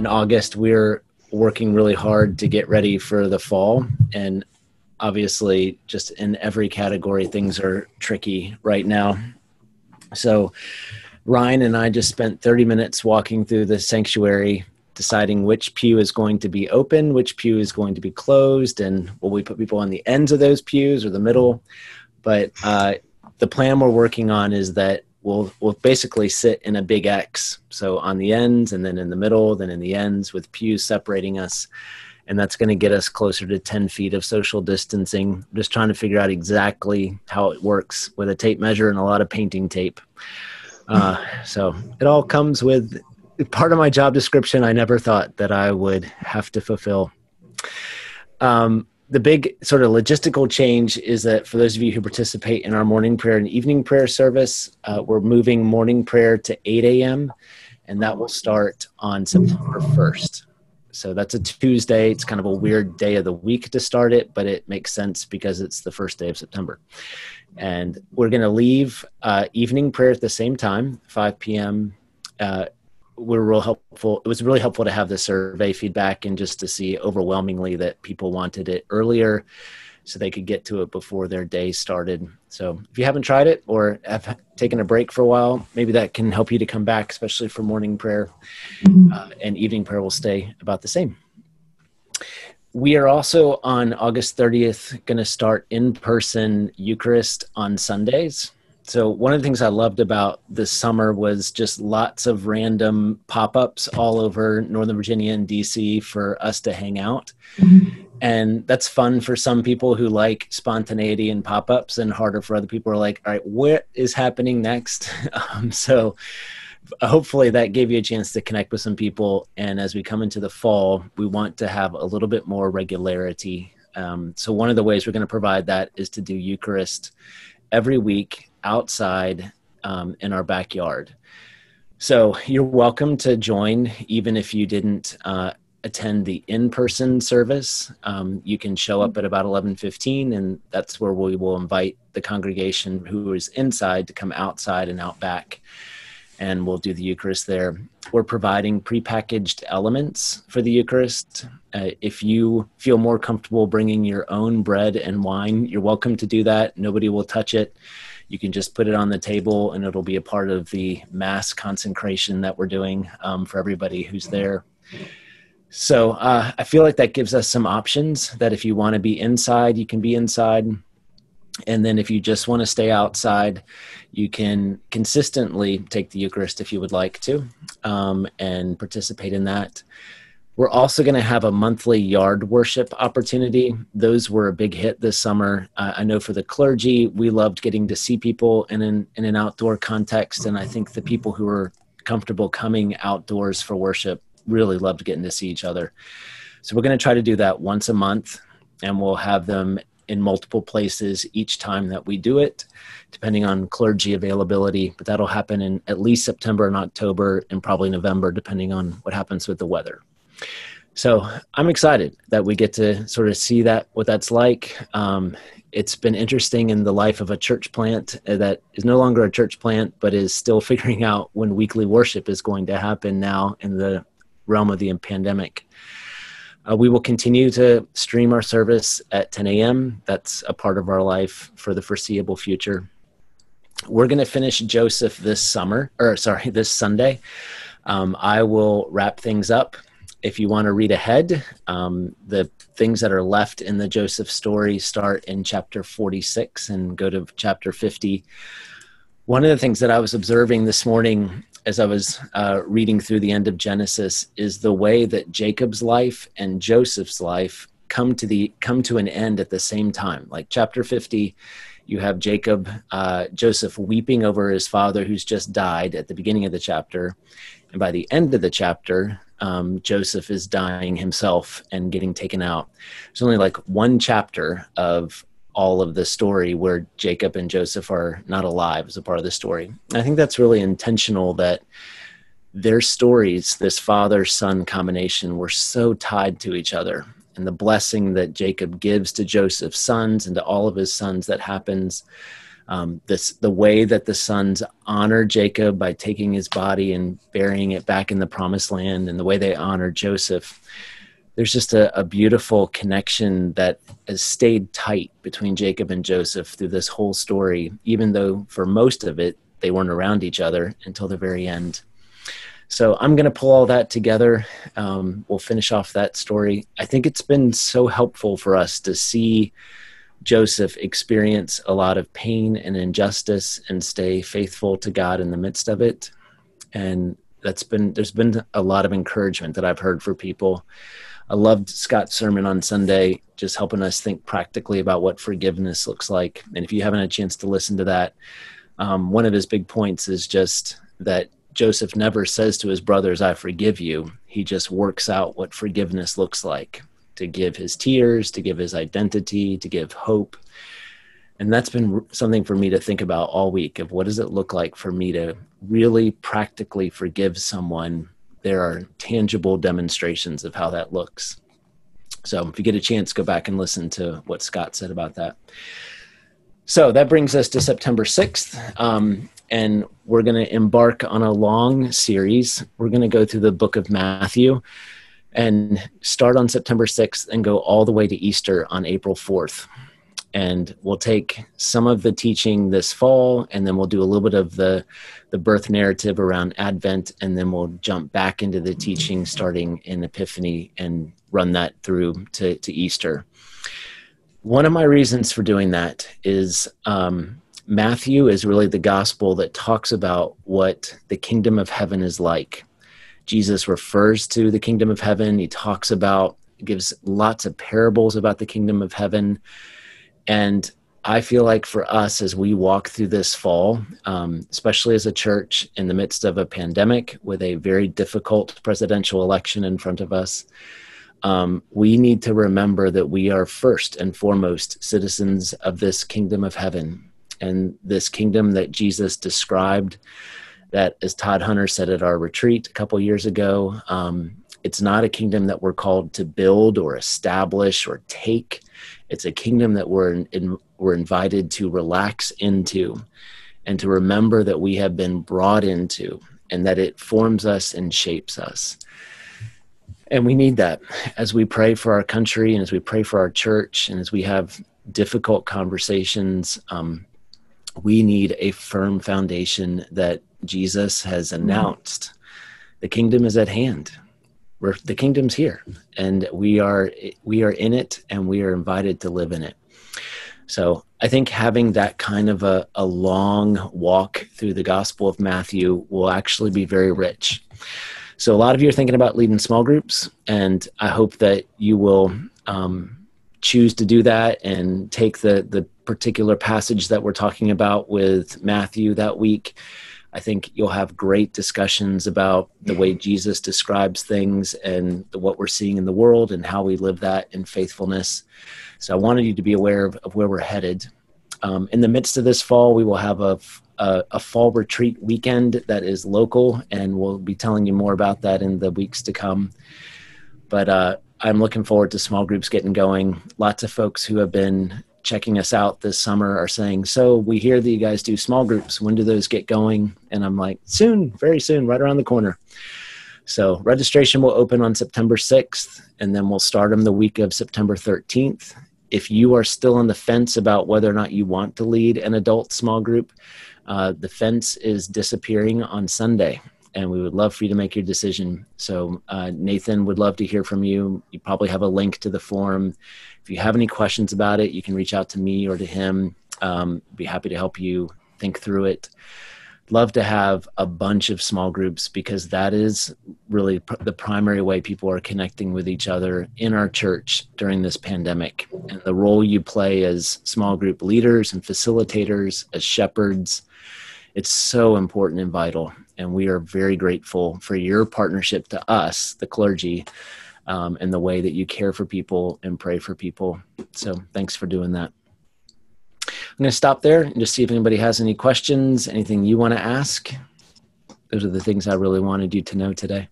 in August, we're working really hard to get ready for the fall. And obviously, just in every category, things are tricky right now. So Ryan and I just spent 30 minutes walking through the sanctuary, deciding which pew is going to be open, which pew is going to be closed, and will we put people on the ends of those pews or the middle? But the plan we're working on is that we'll basically sit in a big X. So on the ends, and then in the middle, then in the ends, with pews separating us. And that's going to get us closer to 10 feet of social distancing. Just trying to figure out exactly how it works with a tape measure and a lot of painting tape. So it all comes with part of my job description I never thought that I would have to fulfill. The big sort of logistical change is that for those of you who participate in our morning prayer and evening prayer service, we're moving morning prayer to 8 a.m. and that will start on September 1st. So that's a Tuesday. It's kind of a weird day of the week to start it, but it makes sense because it's the first day of September. And we're going to leave evening prayer at the same time, 5 p.m. We're real helpful. It was really helpful to have the survey feedback and just to see overwhelmingly that people wanted it earlier so they could get to it before their day started. So if you haven't tried it or have taken a break for a while, maybe that can help you to come back, especially for morning prayer. And evening prayer will stay about the same. We are also on August 30th going to start in-person Eucharist on Sundays. So one of the things I loved about this summer was just lots of random pop-ups all over Northern Virginia and DC for us to hang out. And that's fun for some people who like spontaneity and pop-ups, and harder for other people who are like, all right, what is happening next? So hopefully that gave you a chance to connect with some people. And as we come into the fall, we want to have a little bit more regularity. So one of the ways we're going to provide that is to do Eucharist every week outside in our backyard. So you're welcome to join, even if you didn't attend the in-person service. You can show up at about 11:15, and that's where we will invite the congregation who is inside to come outside and out back, and we'll do the Eucharist there. We're providing prepackaged elements for the Eucharist. If you feel more comfortable bringing your own bread and wine, you're welcome to do that. Nobody will touch it. You can just put it on the table and it'll be a part of the mass consecration that we're doing for everybody who's there. So I feel like that gives us some options that if you want to be inside, you can be inside. And then if you just want to stay outside, you can consistently take the Eucharist if you would like to and participate in that. We're also going to have a monthly yard worship opportunity. Those were a big hit this summer. I know for the clergy, we loved getting to see people in an outdoor context. And I think the people who are comfortable coming outdoors for worship really loved getting to see each other. So we're going to try to do that once a month, and we'll have them in multiple places each time that we do it, depending on clergy availability. But that'll happen in at least September and October, and probably November, depending on what happens with the weather. So I'm excited that we get to sort of see what that's like. It's been interesting in the life of a church plant that is no longer a church plant, but is still figuring out when weekly worship is going to happen now in the realm of the pandemic. We will continue to stream our service at 10 a.m. That's a part of our life for the foreseeable future. We're going to finish Joseph this Sunday. I will wrap things up. If you want to read ahead, the things that are left in the Joseph story start in chapter 46 and go to chapter 50. One of the things that I was observing this morning as I was reading through the end of Genesis is the way that Jacob's life and Joseph's life come to an end at the same time. Like chapter 50, you have Joseph weeping over his father who's just died at the beginning of the chapter. And by the end of the chapter, Joseph is dying himself and getting taken out. There's only like one chapter of all of the story where Jacob and Joseph are not alive as a part of the story. And I think that's really intentional, that their stories, this father-son combination, were so tied to each other. And the blessing that Jacob gives to Joseph's sons and to all of his sons that happens The way that the sons honor Jacob by taking his body and burying it back in the promised land, and the way they honor Joseph, there's just a beautiful connection that has stayed tight between Jacob and Joseph through this whole story, even though for most of it, they weren't around each other until the very end. So I'm going to pull all that together. We'll finish off that story. I think it's been so helpful for us to see Joseph experience a lot of pain and injustice and stay faithful to God in the midst of it. And there's been a lot of encouragement that I've heard for people. I loved Scott's sermon on Sunday, just helping us think practically about what forgiveness looks like. And if you haven't had a chance to listen to that, one of his big points is just that Joseph never says to his brothers, I forgive you. He just works out what forgiveness looks like, to give his tears, to give his identity, to give hope. And that's been something for me to think about all week, of what does it look like for me to really practically forgive someone. There are tangible demonstrations of how that looks. So if you get a chance, go back and listen to what Scott said about that. So that brings us to September 6th. And we're going to embark on a long series. We're going to go through the book of Matthew and start on September 6th and go all the way to Easter on April 4th. And we'll take some of the teaching this fall, and then we'll do a little bit of the birth narrative around Advent, and then we'll jump back into the teaching starting in Epiphany and run that through to Easter. One of my reasons for doing that is Matthew is really the gospel that talks about what the kingdom of heaven is like. Jesus refers to the kingdom of heaven. He gives lots of parables about the kingdom of heaven. And I feel like for us, as we walk through this fall, especially as a church in the midst of a pandemic with a very difficult presidential election in front of us, we need to remember that we are first and foremost citizens of this kingdom of heaven, and this kingdom that Jesus described, that, as Todd Hunter said at our retreat a couple years ago, it's not a kingdom that we're called to build or establish or take. It's a kingdom that we're invited to relax into, and to remember that we have been brought into, and that it forms us and shapes us. And we need that as we pray for our country, and as we pray for our church, and as we have difficult conversations. We need a firm foundation that Jesus has announced. The kingdom is at hand. The kingdom's here, and we are in it, and we are invited to live in it. So I think having that kind of a long walk through the Gospel of Matthew will actually be very rich. So a lot of you are thinking about leading small groups, and I hope that you will choose to do that and take the particular passage that we're talking about with Matthew that week. I think you'll have great discussions about the way Jesus describes things and what we're seeing in the world and how we live that in faithfulness. So I wanted you to be aware of where we're headed. In the midst of this fall, we will have a fall retreat weekend that is local, and we'll be telling you more about that in the weeks to come. But I'm looking forward to small groups getting going. Lots of folks who have been checking us out this summer are saying, so we hear that you guys do small groups. When do those get going? And I'm like, soon, very soon, right around the corner. So registration will open on September 6th, and then we'll start them the week of September 13th. If you are still on the fence about whether or not you want to lead an adult small group, the fence is disappearing on Sunday, and we would love for you to make your decision. So Nathan would love to hear from you. You probably have a link to the form. If you have any questions about it, you can reach out to me or to him. Be happy to help you think through it. Love to have a bunch of small groups, because that is really the primary way people are connecting with each other in our church during this pandemic. And the role you play as small group leaders and facilitators, as shepherds, it's so important and vital. And we are very grateful for your partnership to us, the clergy, and the way that you care for people and pray for people. So thanks for doing that. I'm going to stop there and just see if anybody has any questions, anything you want to ask. Those are the things I really wanted you to know today.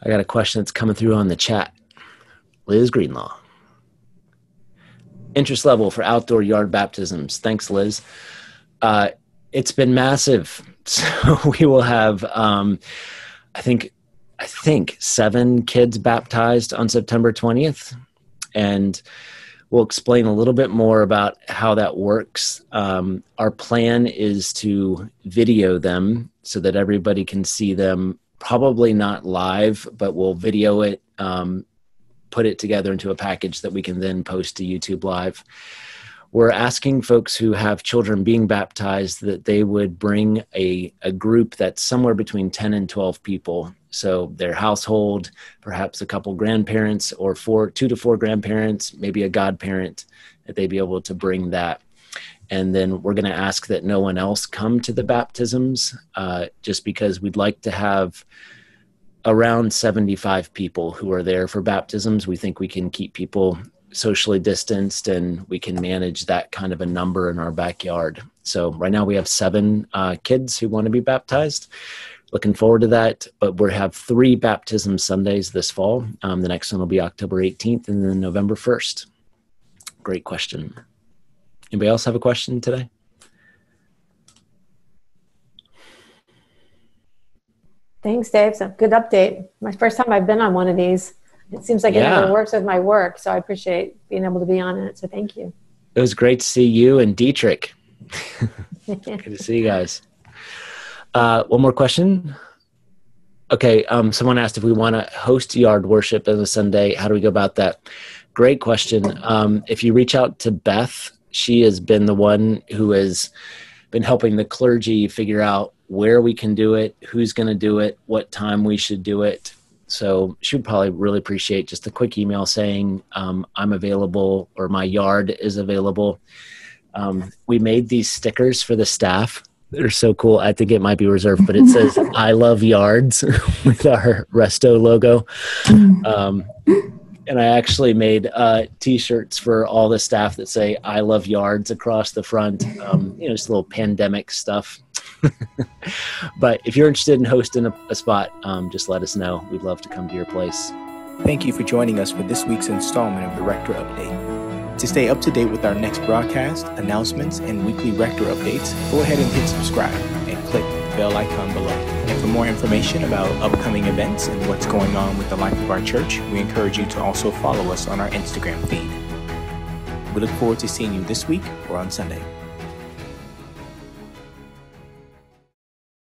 I got a question that's coming through on the chat. Liz Greenlaw. Interest level for outdoor yard baptisms. Thanks, Liz. It's been massive. So we will have, I think 7 kids baptized on September 20th. And we'll explain a little bit more about how that works. Our plan is to video them so that everybody can see them, probably not live, but we'll video it, put it together into a package that we can then post to YouTube Live. We're asking folks who have children being baptized that they would bring a group that's somewhere between 10 and 12 people. So their household, perhaps a couple grandparents, or 2 to 4 grandparents, maybe a godparent, that they'd be able to bring that. And then we're going to ask that no one else come to the baptisms, just because we'd like to have around 75 people who are there for baptisms. We think we can keep people socially distanced and we can manage that kind of a number in our backyard. So right now we have 7 kids who want to be baptized. Looking forward to that, but we have 3 baptism Sundays this fall. The next one will be October 18th and then November 1st. Great question. Anybody else have a question today? Thanks, Dave. So good update. My first time I've been on one of these. It seems like it never works with my work, so I appreciate being able to be on it. So thank you. It was great to see you and Dietrich. Good to see you guys. One more question. Okay, someone asked if we want to host yard worship on a Sunday. How do we go about that? Great question. If you reach out to Beth, she has been the one who has been helping the clergy figure out where we can do it, who's going to do it, what time we should do it. So she would probably really appreciate just a quick email saying, I'm available, or my yard is available. We made these stickers for the staff. They're so cool. I think it might be reserved, but it says, I love yards with our Resto logo. And I actually made T-shirts for all the staff that say, I love yards across the front. Just a little pandemic stuff. But if you're interested in hosting a spot, just let us know. We'd love to come to your place. Thank you for joining us for this week's installment of the Rector Update. To stay up to date with our next broadcast, announcements, and weekly Rector updates, go ahead and hit subscribe and click the bell icon below. And for more information about upcoming events and what's going on with the life of our church, we encourage you to also follow us on our Instagram feed. We look forward to seeing you this week or on Sunday.